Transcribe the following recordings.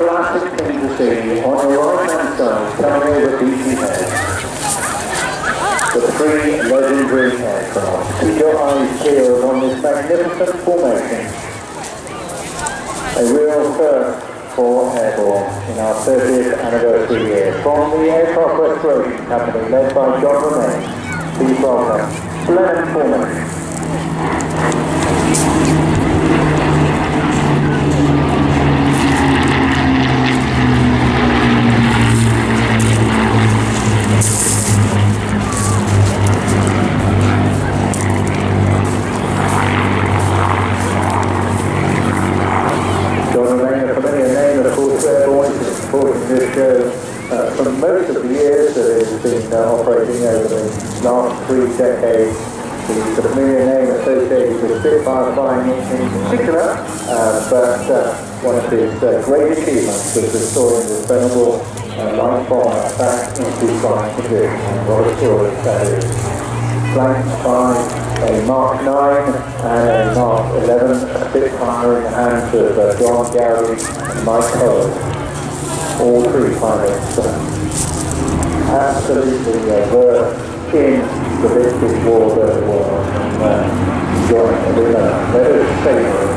classic thing to see on your right-hand side, coming over DDay. The three legendary aircraft. Keep your eyes peeled on this magnificent formation. A real first for Airborne in our 30th anniversary year. From the Aircraft Restoration Company, led by John Remain, please welcome Splendid Formation. This show for most of the years that it has been operating over the last 3 decades. The familiar name associated with Spitfire flying in particular, but one of his great achievements was restoring this venerable light bomber back into flying condition. And what a story that is. Flanked by a Mark 9 and a Mark 11 Spitfire in the hands of John Gowdy and Mike Cole. All three pilots absolutely versed in the victory war that it was, and enjoying it. Let us savour it.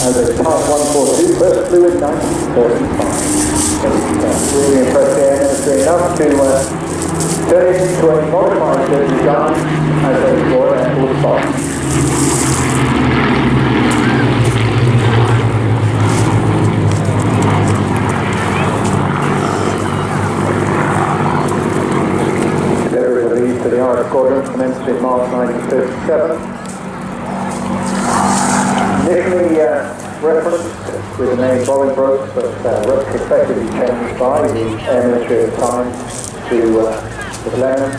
As a Part 142, first flew in 1935. Really impressed the air ministry enough to turn it into a modified design as a Royal Air Force Spot. Delivery of these to the Irish Squadron commenced in March 1937. Initially referenced with the name Bolingbroke, but retrospectively changed by the Air Ministry at the time to the Blenheim.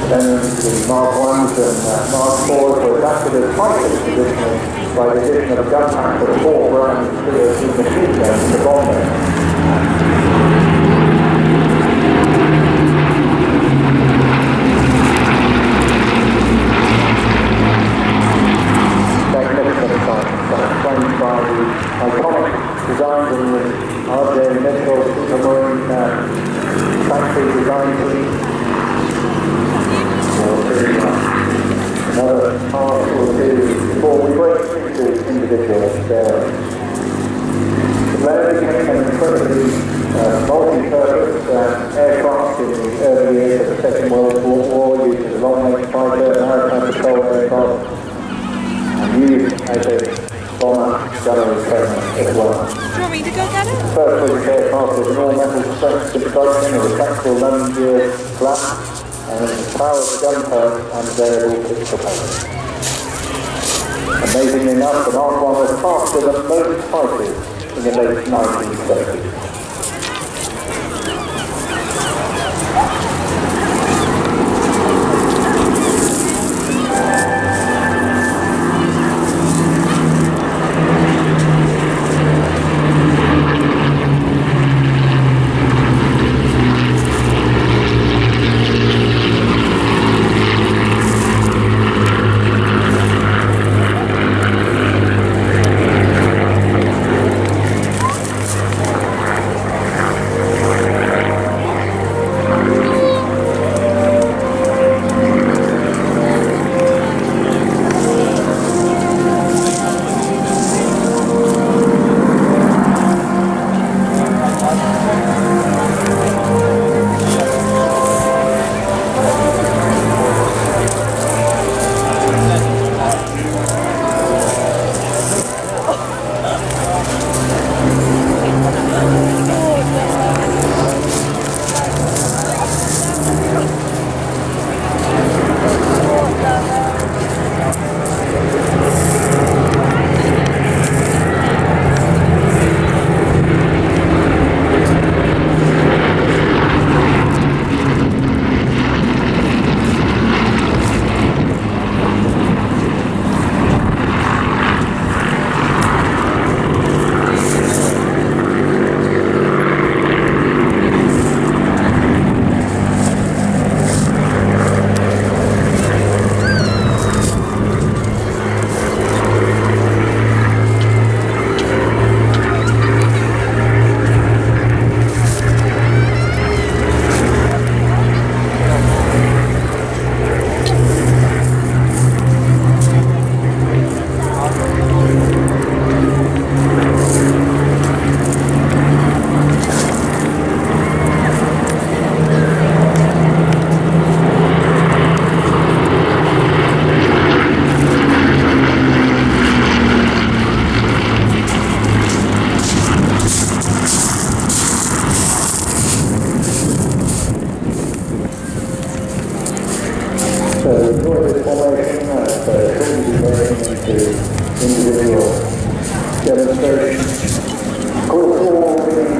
Then the Mark 1s and Mark 4s were adapted as fighters traditionally by the addition of a gun pack with 4 rounds of machine guns to the bomber. By the iconic designs in the RJ Metro Supermarine factory design team. Another part or two before we break into individual bearings. The Blenheim became an incredibly multi-purpose aircraft in the early years of the Second World War, used as a long-range fighter, maritime patrol aircraft, and used as a bomber gunnery segment as well. Do you want me to go get it? First British aircraft was an all-metal strength construction of a tactical landing gear flap and the power of the gun turret and variable pitch propeller. Amazingly enough, the Mark 1 was faster than most fighters in the late 1930s.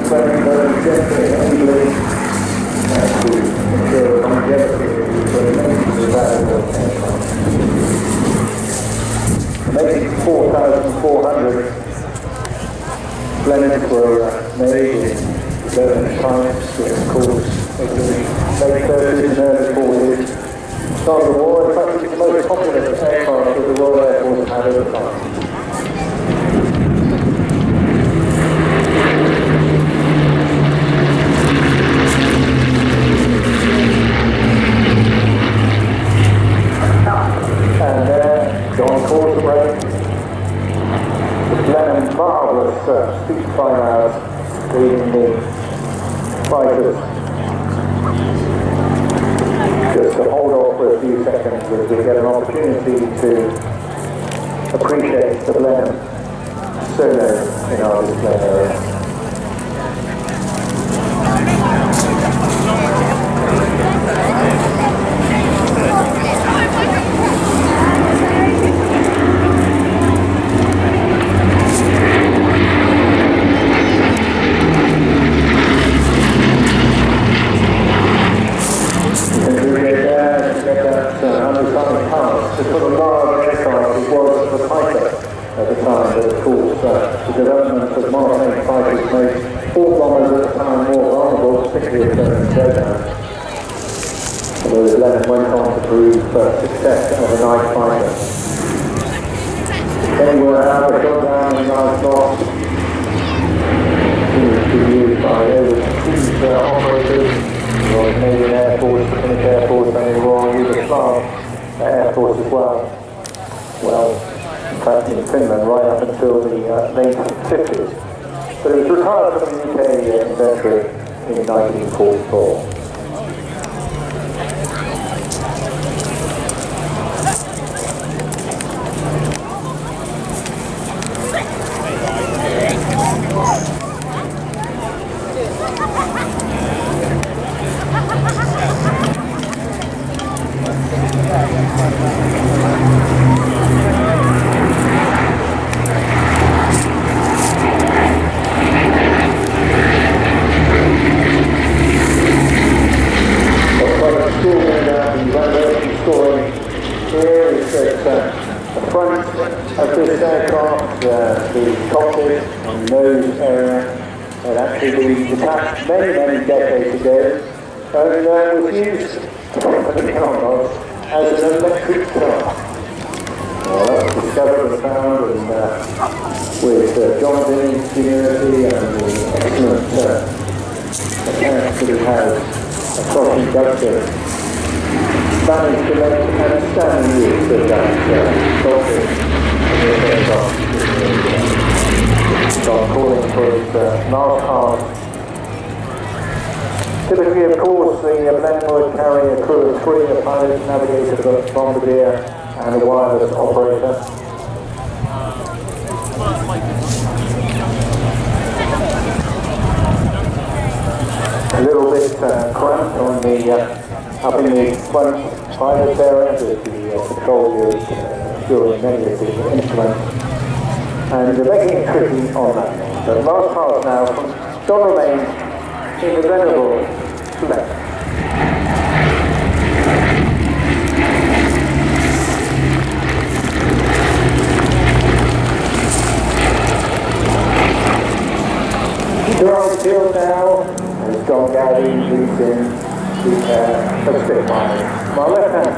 very, very gently and easily to ensure longevity for the making of the valuable aircraft. Making 4,400 blended were made in 11 types, which of course over the late 30s and early 40s. Start of the war, in fact it's the most popular aircraft that the Royal Air Force had at the time. And there, John calls the break. The Blenheim marvellous speech flying hours leading the fighters. Just to hold off for a few seconds as we get an opportunity to appreciate the Blenheim solo in our display area. To put a large aircraft, it was the fighter at the time, but of course the development of monoplane fighters made all bombers at the time more vulnerable, particularly during the daytime. Although the Blenheim went on to prove success as a night fighter. They were out of shot down in night loss, to be used by overseas operators, the Royal Canadian Air Force, the Finnish Air Force, and the Royal Yugoslav Air Force as well. Well, in fact in Finland right up until the late 50s. But it was retired from the UK inventory in 1944. The front of this aircraft, the cockpit and nose area, had actually been detached many decades ago, and was used as an electric car. That was discovered and found, and with John's ingenuity and the excellent mechanics that he has across inductor, managed to make an outstanding use of that cockpit in this aircraft. So I'm calling for its last pass. Typically, of course, the Blenheim would carry a crew of 3, a pilot, navigator, bombardier, and a wireless operator. A little bit cramped on the up in the front pilot area with the control gears during many of the instruments, and making it tricky on that. So last pass now from John remains in the venerable left. Drive field now, and John Gowdy leads in the stick my left hand.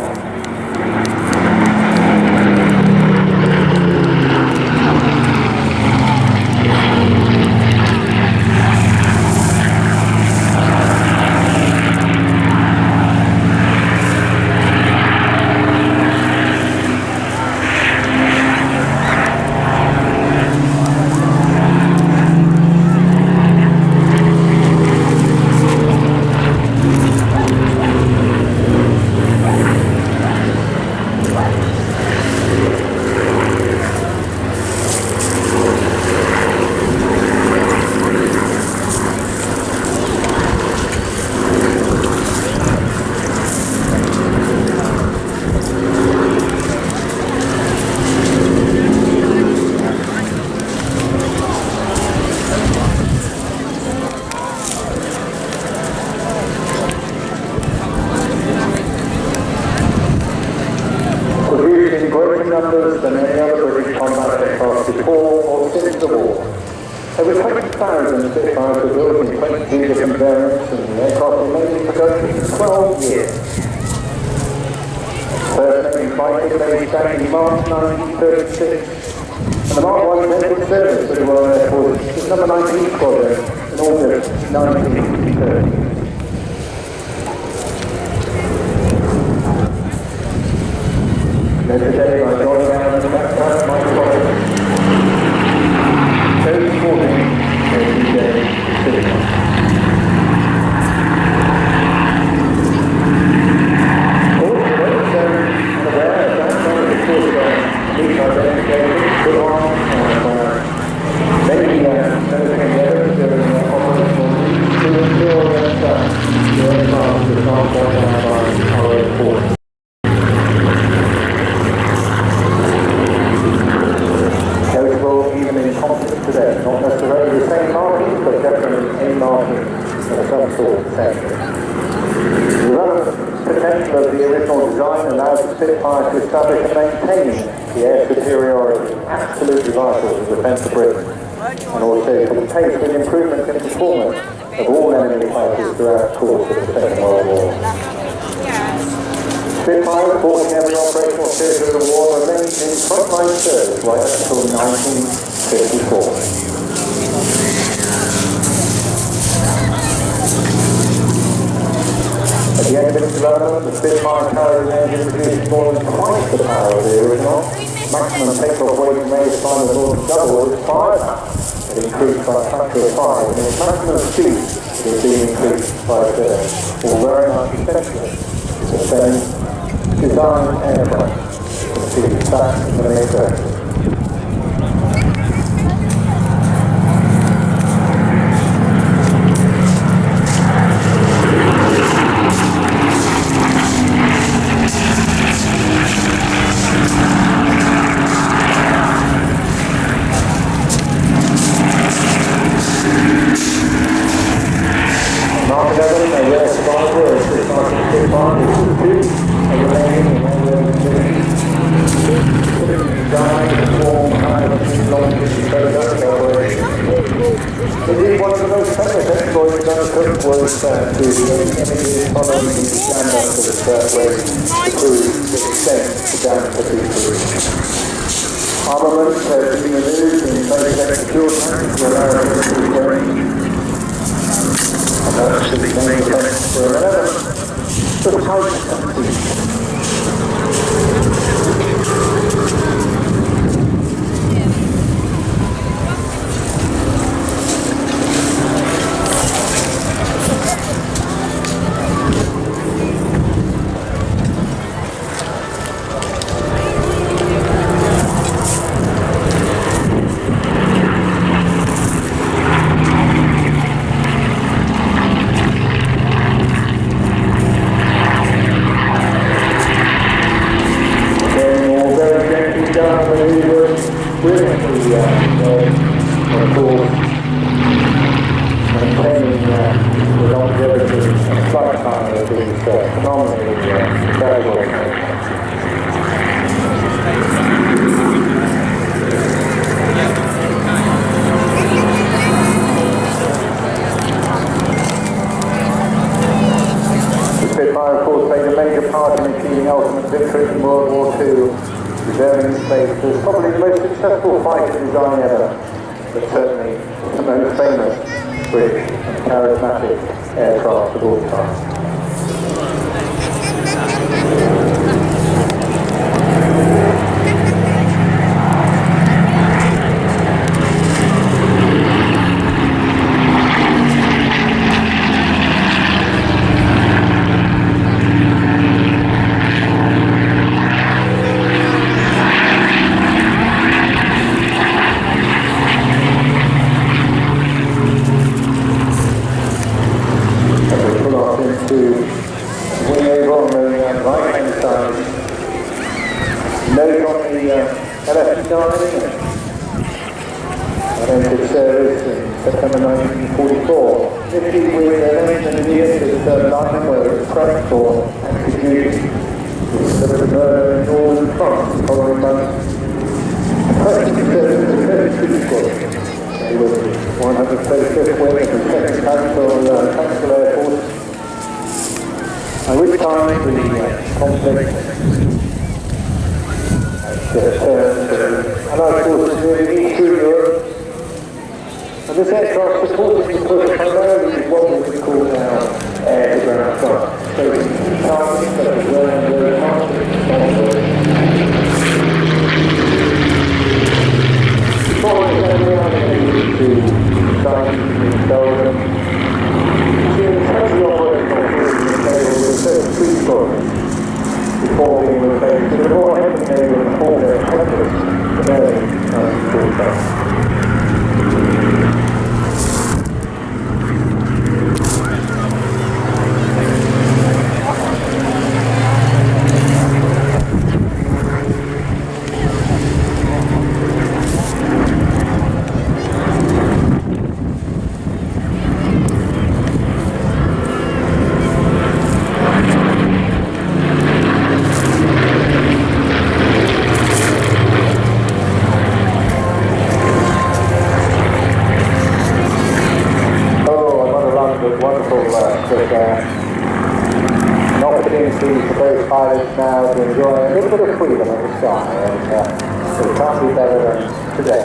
Spitfires were built in 22 different variants and the aircraft remained in production for 12 years. First main flight took place back in March 1936, and the Mark 1 went into service at the Royal Air Force as number 19 squadron in August 1930. Today, by going down and back my father. Every morning, every day, sitting. Also, unaware of that kind of course, these identifications put on many military efforts during operational to ensure that the aircraft is not going down by our air force. Today, not necessarily the same markings, but definitely a marking of some sort of thing. The development potential of the original design allows the Spitfire to establish and maintain the air superiority, absolutely vital to the defence of Britain, and also to pace with improvement in performance of all enemy fighters throughout the course of the Second World War. Spitfire, fought in every operational theatre of the war, remained in frontline service right until 1954. At the end of its development, the Spitfire carried an engine producing more than twice the power of the original. Maximum takeoff weight made its time as more than double its firepower. It increased by a factor of 5, and its maximum speed is being increased by a third. All very much essentially the same design aircraft. You can see the back in the main. Indeed, one of the most famous exploits done was to images following the stand-up of the first wave to prove the extent the damage had been produced. Armaments had been removed in basic secure tanks to allow military range. And that's the main effect for an element of tight capacity. Spitfire, of course, played a major part in achieving ultimate victory in World War II, reserving space as probably the most successful fighter design ever, but certainly the most famous British and charismatic aircraft of all time. Entered service in September 1944. Initially with an engine in the end of the third line where it was prepped for execution. There was a murder in northern France the following month. First in service with the 32 squadron. He was 135th wing of the second Council Air Force, at which time the conflict turned, and of course moving east through Europe. And this aircraft supported the push primarily with what we would call now air-to-ground flight. So targets such as running very fast and following that, we are going to science and Belgium. So it's actually operating on the table with a certain sweet spot before being replaced. So the more heavy they were in all their efforts, the better talked about. An opportunity for those pilots now to enjoy a little bit of freedom in the sky, and it can't be better than today.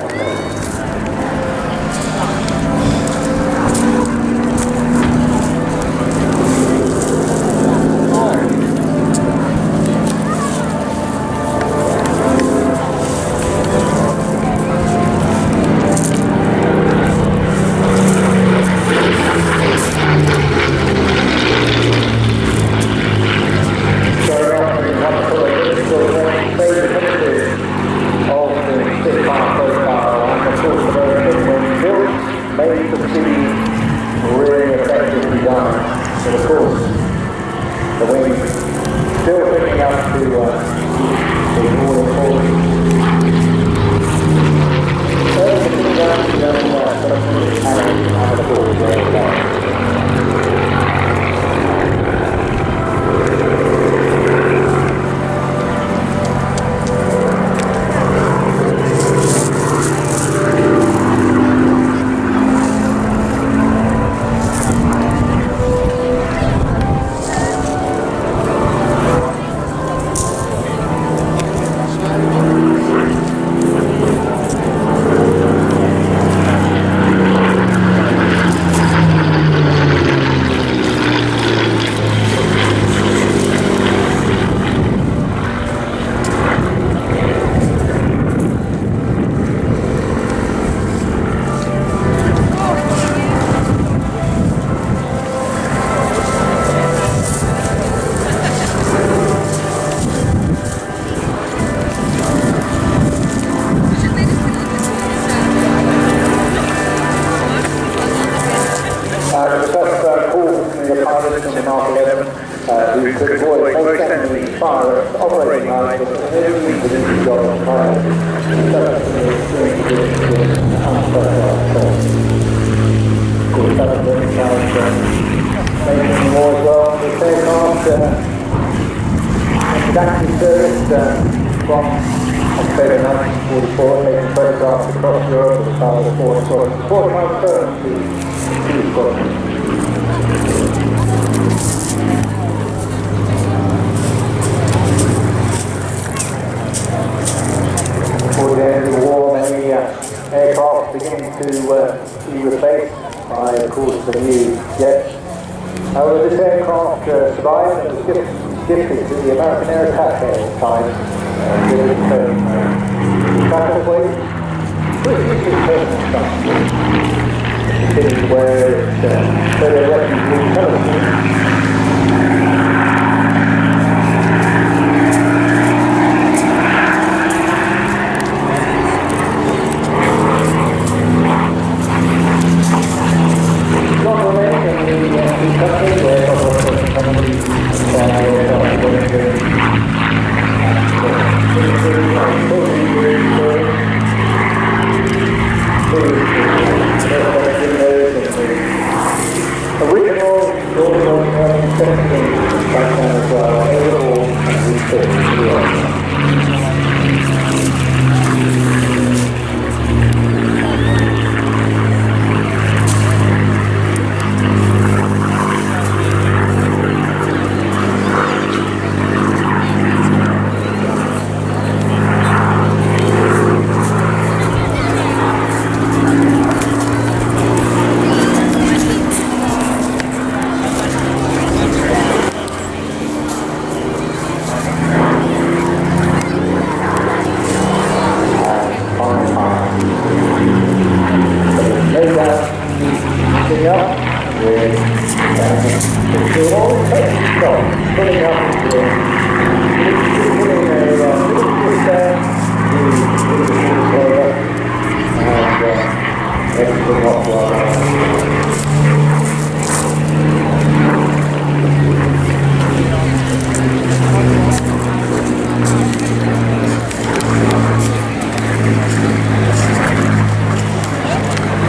Aircraft beginning to be replaced by, of course, the new jets. However, this aircraft survived and was gifted to the American Air Attack at the time. With its traffic weight, which is its personal stuff. It is where it's very refugee intelligence. Original